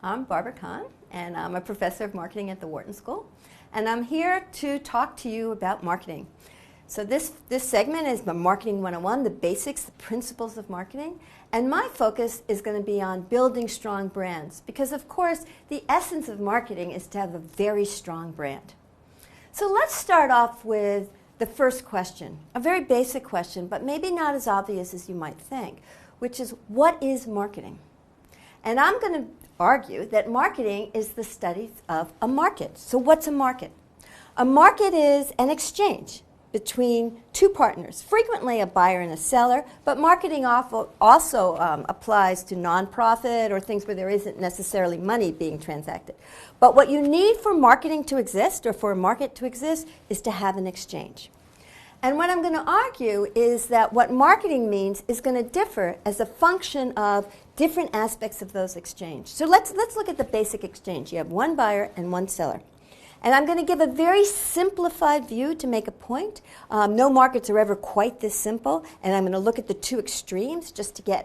I'm Barbara Kahn, and I'm a professor of marketing at the Wharton School. And I'm here to talk to you about marketing. So this segment is the Marketing 101, the basics, the principles of marketing. And my focus is going to be on building strong brands, because of course the essence of marketing is to have a very strong brand. So let's start off with the first question, a very basic question, but maybe not as obvious as you might think, which is, what is marketing? And I'm going to argue that marketing is the study of a market. So what's a market? A market is an exchange between two partners, frequently a buyer and a seller, but marketing also applies to nonprofit or things where there isn't necessarily money being transacted. But what you need for marketing to exist, or for a market to exist, is to have an exchange. And what I'm going to argue is that what marketing means is going to differ as a function of different aspects of those exchanges. So let's look at the basic exchange. You have one buyer and one seller. And I'm going to give a very simplified view to make a point. No markets are ever quite this simple, and I'm going to look at the two extremes just to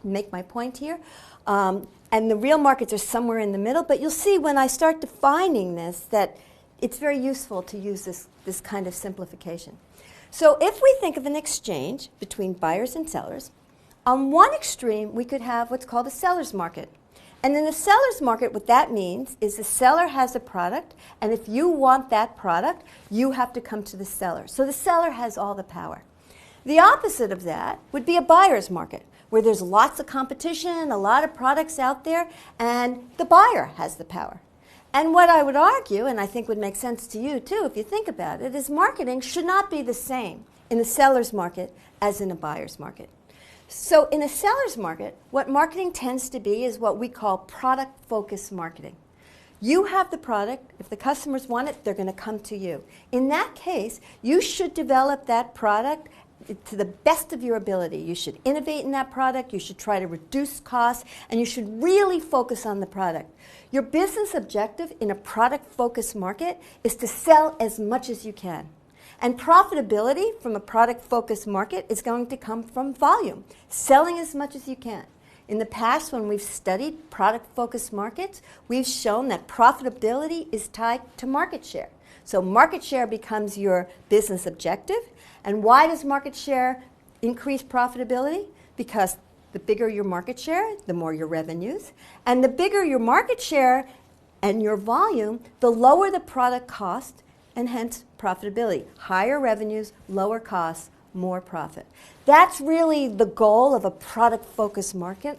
make my point here. And the real markets are somewhere in the middle, but you'll see when I start defining this that it's very useful to use this kind of simplification. So if we think of an exchange between buyers and sellers, on one extreme we could have what's called a seller's market. And in the seller's market, what that means is the seller has a product, and if you want that product, you have to come to the seller. So the seller has all the power. The opposite of that would be a buyer's market, where there's lots of competition, a lot of products out there, and the buyer has the power. And what I would argue, and I think would make sense to you too if you think about it, is marketing should not be the same in the seller's market as in a buyer's market. So in a seller's market, what marketing tends to be is what we call product-focused marketing. You have the product. If the customers want it, they're going to come to you. In that case, you should develop that product to the best of your ability. You should innovate in that product. You should try to reduce costs, and you should really focus on the product. Your business objective in a product-focused market is to sell as much as you can. And profitability from a product-focused market is going to come from volume, selling as much as you can. In the past, when we've studied product-focused markets, we've shown that profitability is tied to market share. So market share becomes your business objective. And why does market share increase profitability? Because the bigger your market share, the more your revenues. And the bigger your market share and your volume, the lower the product cost, and hence profitability. Higher revenues, lower costs, more profit. That's really the goal of a product-focused market.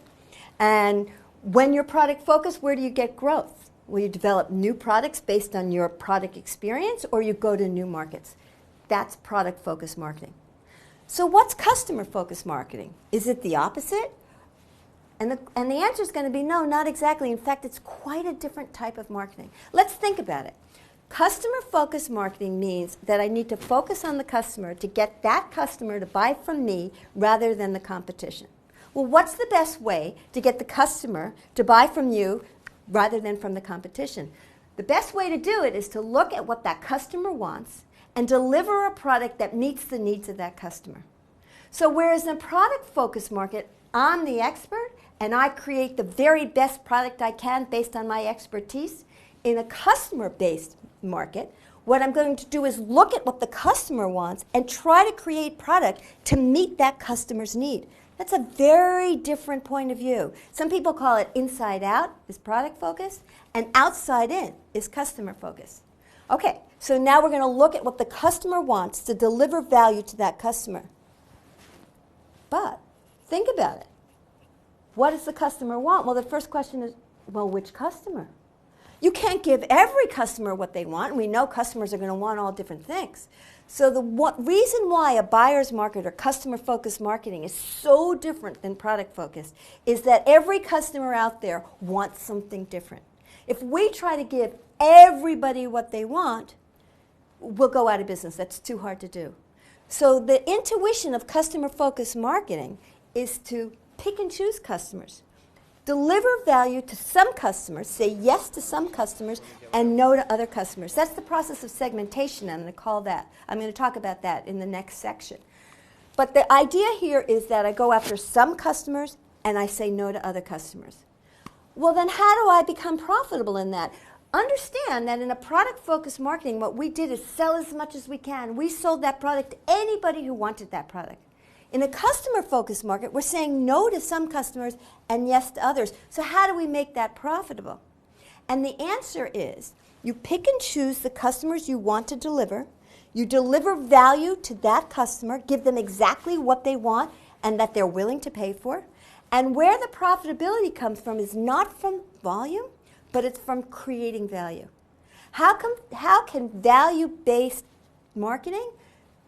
And when you're product-focused, where do you get growth? Will you develop new products based on your product experience, or you go to new markets? That's product-focused marketing. So what's customer-focused marketing? Is it the opposite? And the answer is going to be no, not exactly. In fact, it's quite a different type of marketing. Let's think about it. Customer-focused marketing means that I need to focus on the customer to get that customer to buy from me rather than the competition. Well, what's the best way to get the customer to buy from you rather than from the competition? The best way to do it is to look at what that customer wants and deliver a product that meets the needs of that customer. So whereas in a product-focused market, I'm the expert and I create the very best product I can based on my expertise, in a customer-based market, what I'm going to do is look at what the customer wants and try to create product to meet that customer's need. That's a very different point of view. Some people call it inside out is product focus, and outside in is customer focus. Okay, so now we're going to look at what the customer wants to deliver value to that customer. But think about it. What does the customer want? Well, the first question is, well, which customer? You can't give every customer what they want, and we know customers are going to want all different things. So the reason why a buyer's market or customer-focused marketing is so different than product-focused is that every customer out there wants something different. If we try to give everybody what they want, we'll go out of business. That's too hard to do. So the intuition of customer-focused marketing is to pick and choose customers. Deliver value to some customers, say yes to some customers, and no to other customers. That's the process of segmentation. I'm going to talk about that in the next section. But the idea here is that I go after some customers and I say no to other customers. Well, then how do I become profitable in that? Understand that in a product-focused marketing, what we did is sell as much as we can. We sold that product to anybody who wanted that product. In a customer-focused market, we're saying no to some customers and yes to others. So how do we make that profitable? And the answer is you pick and choose the customers you want to deliver. You deliver value to that customer, give them exactly what they want and that they're willing to pay for. And where the profitability comes from is not from volume, but it's from creating value. How can value-based marketing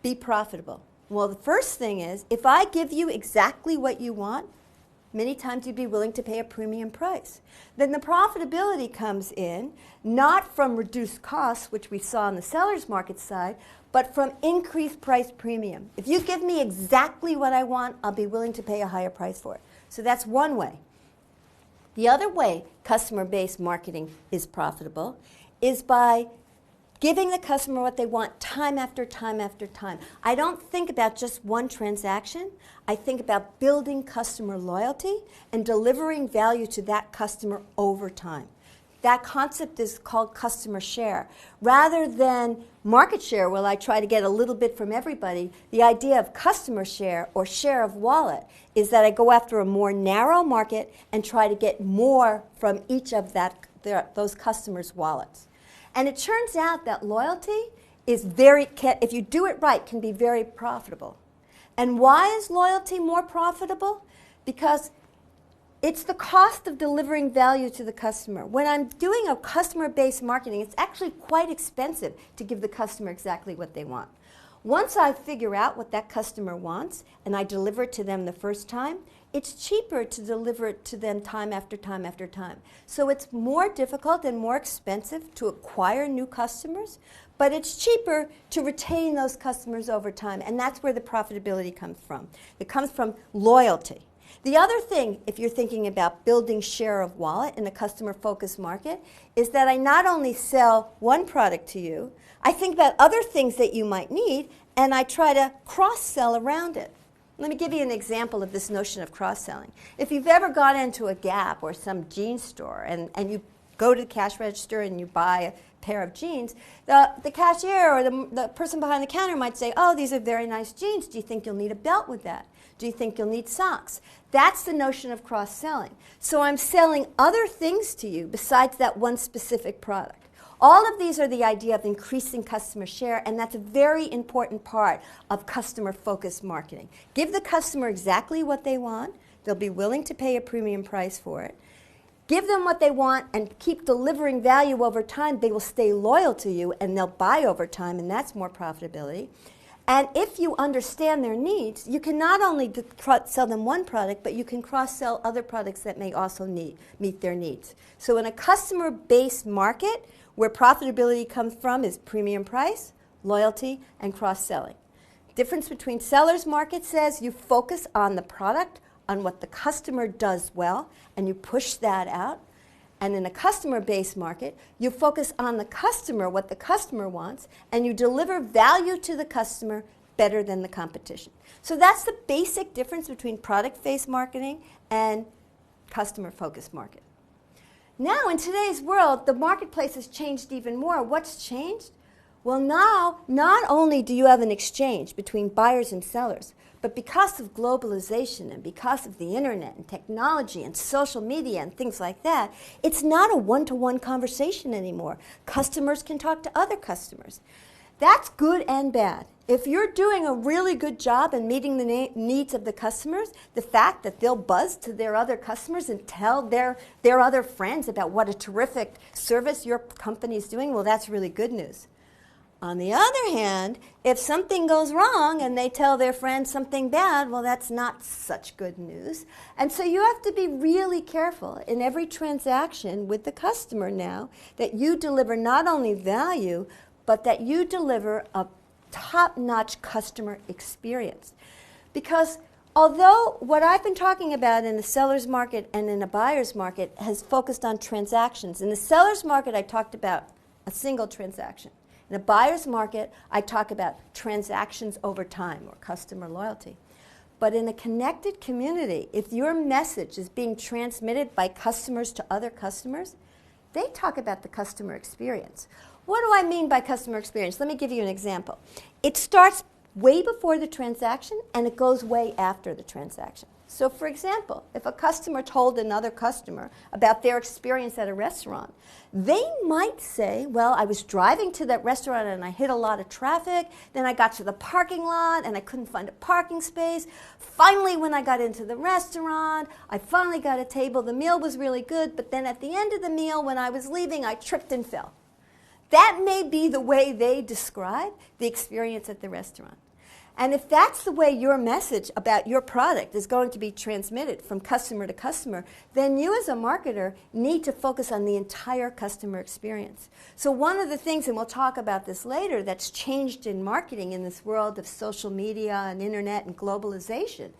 be profitable? Well, the first thing is, if I give you exactly what you want, many times you'd be willing to pay a premium price. Then the profitability comes in, not from reduced costs, which we saw on the seller's market side, but from increased price premium. If you give me exactly what I want, I'll be willing to pay a higher price for it. So that's one way. The other way customer-based marketing is profitable is by giving the customer what they want time after time after time. I don't think about just one transaction. I think about building customer loyalty and delivering value to that customer over time. That concept is called customer share. Rather than market share, where I try to get a little bit from everybody, the idea of customer share or share of wallet is that I go after a more narrow market and try to get more from each of those customers' wallets. And it turns out that loyalty is if you do it right, can be very profitable. And why is loyalty more profitable? Because it's the cost of delivering value to the customer. When I'm doing a customer-based marketing, it's actually quite expensive to give the customer exactly what they want. Once I figure out what that customer wants and I deliver it to them the first time, it's cheaper to deliver it to them time after time after time. So it's more difficult and more expensive to acquire new customers, but it's cheaper to retain those customers over time, and that's where the profitability comes from. It comes from loyalty. The other thing, if you're thinking about building share of wallet in a customer-focused market, is that I not only sell one product to you, I think about other things that you might need, and I try to cross-sell around it. Let me give you an example of this notion of cross-selling. If you've ever gone into a Gap or some jeans store and you go to the cash register and you buy a pair of jeans, the cashier or the person behind the counter might say, oh, these are very nice jeans. Do you think you'll need a belt with that? Do you think you'll need socks? That's the notion of cross-selling. So I'm selling other things to you besides that one specific product. All of these are the idea of increasing customer share, and that's a very important part of customer-focused marketing. Give the customer exactly what they want. They'll be willing to pay a premium price for it. Give them what they want and keep delivering value over time. They will stay loyal to you, and they'll buy over time, and that's more profitability. And if you understand their needs, you can not only sell them one product, but you can cross-sell other products that may also meet their needs. So in a customer-based market, where profitability comes from is premium price, loyalty, and cross-selling. Difference between seller's market says you focus on the product, on what the customer does well, and you push that out. And in a customer-based market, you focus on the customer, what the customer wants, and you deliver value to the customer better than the competition. So that's the basic difference between product-based marketing and customer-focused marketing. Now, in today's world, the marketplace has changed even more. What's changed? Well, now, not only do you have an exchange between buyers and sellers, but because of globalization and because of the internet and technology and social media and things like that, it's not a one-to-one conversation anymore. Customers can talk to other customers. That's good and bad. If you're doing a really good job in meeting the needs of the customers, the fact that they'll buzz to their other customers and tell their other friends about what a terrific service your company is doing, well, that's really good news. On the other hand, if something goes wrong and they tell their friends something bad, well, that's not such good news. And so you have to be really careful in every transaction with the customer now that you deliver not only value, but that you deliver a top-notch customer experience. Because although what I've been talking about in the seller's market and in a buyer's market has focused on transactions, in the seller's market I talked about a single transaction. In a buyer's market I talk about transactions over time or customer loyalty. But in a connected community, if your message is being transmitted by customers to other customers, they talk about the customer experience. What do I mean by customer experience? Let me give you an example. It starts way before the transaction and it goes way after the transaction. So for example, if a customer told another customer about their experience at a restaurant, they might say, well, I was driving to that restaurant and I hit a lot of traffic, then I got to the parking lot and I couldn't find a parking space. Finally, when I got into the restaurant, I finally got a table. The meal was really good, but then at the end of the meal, when I was leaving, I tripped and fell. That may be the way they describe the experience at the restaurant. And if that's the way your message about your product is going to be transmitted from customer to customer, then you as a marketer need to focus on the entire customer experience. So one of the things, and we'll talk about this later, that's changed in marketing in this world of social media and internet and globalization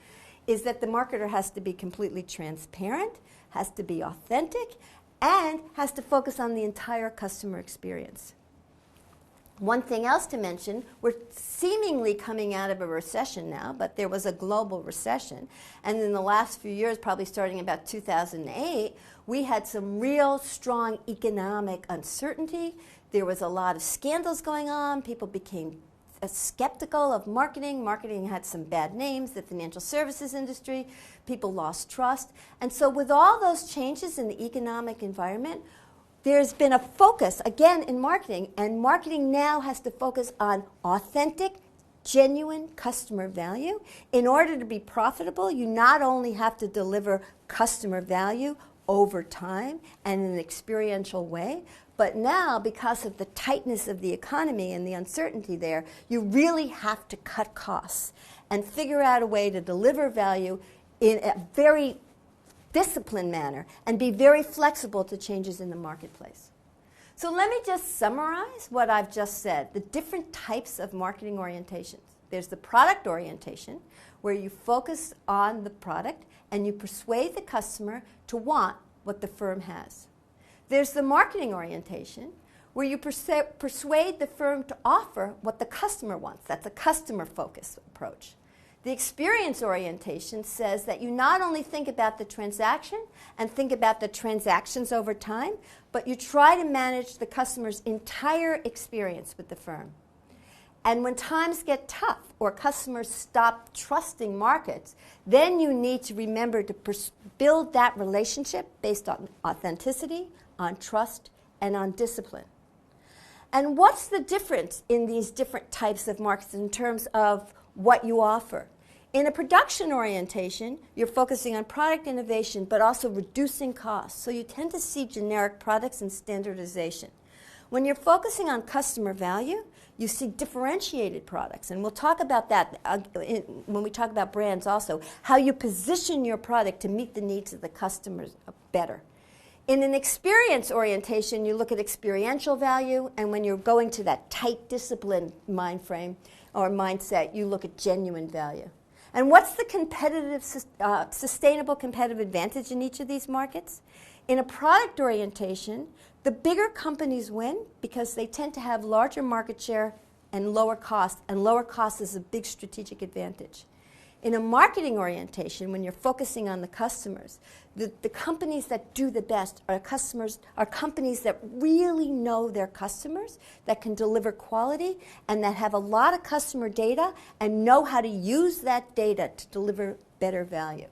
is that the marketer has to be completely transparent, has to be authentic, and has to focus on the entire customer experience. One thing else to mention, we're seemingly coming out of a recession now, but there was a global recession. And in the last few years, probably starting about 2008, we had some real strong economic uncertainty. There was a lot of scandals going on. People became skeptical of marketing. Marketing had some bad names, the financial services industry. People lost trust. And so with all those changes in the economic environment, there's been a focus, again, in marketing, and marketing now has to focus on authentic, genuine customer value. In order to be profitable, you not only have to deliver customer value over time and in an experiential way, but now, because of the tightness of the economy and the uncertainty there, you really have to cut costs and figure out a way to deliver value in a very disciplined manner and be very flexible to changes in the marketplace. So let me just summarize what I've just said, the different types of marketing orientations. There's the product orientation, where you focus on the product and you persuade the customer to want what the firm has. There's the marketing orientation, where you persuade the firm to offer what the customer wants. That's a customer-focused approach. The experience orientation says that you not only think about the transaction and think about the transactions over time, but you try to manage the customer's entire experience with the firm. And when times get tough or customers stop trusting markets, then you need to remember to build that relationship based on authenticity, on trust, and on discipline. And what's the difference in these different types of markets in terms of what you offer? In a production orientation, you're focusing on product innovation, but also reducing costs. So you tend to see generic products and standardization. When you're focusing on customer value, you see differentiated products. And we'll talk about that when we talk about brands also, how you position your product to meet the needs of the customers better. In an experience orientation, you look at experiential value, and when you're going to that tight discipline mind frame or mindset, you look at genuine value. And what's the competitive, sustainable competitive advantage in each of these markets? In a product orientation, the bigger companies win because they tend to have larger market share and lower cost is a big strategic advantage. In a marketing orientation, when you're focusing on the customers, the companies that do the best are companies that really know their customers, that can deliver quality, and that have a lot of customer data and know how to use that data to deliver better value.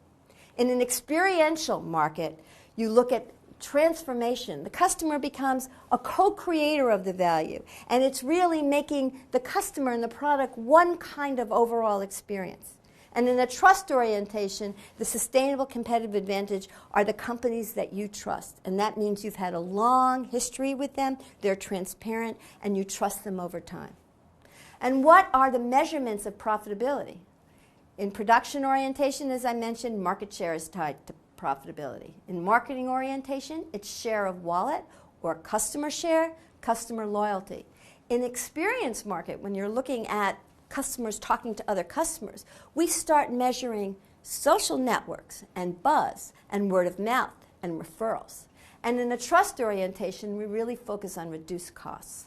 In an experiential market, you look at transformation. The customer becomes a co-creator of the value, and it's really making the customer and the product one kind of overall experience. And in a trust orientation, the sustainable competitive advantage are the companies that you trust. And that means you've had a long history with them, they're transparent, and you trust them over time. And what are the measurements of profitability? In production orientation, as I mentioned, market share is tied to profitability. In marketing orientation, it's share of wallet or customer share, customer loyalty. In experience market, when you're looking at customers talking to other customers, we start measuring social networks and buzz and word of mouth and referrals. And in a trust orientation, we really focus on reduced costs.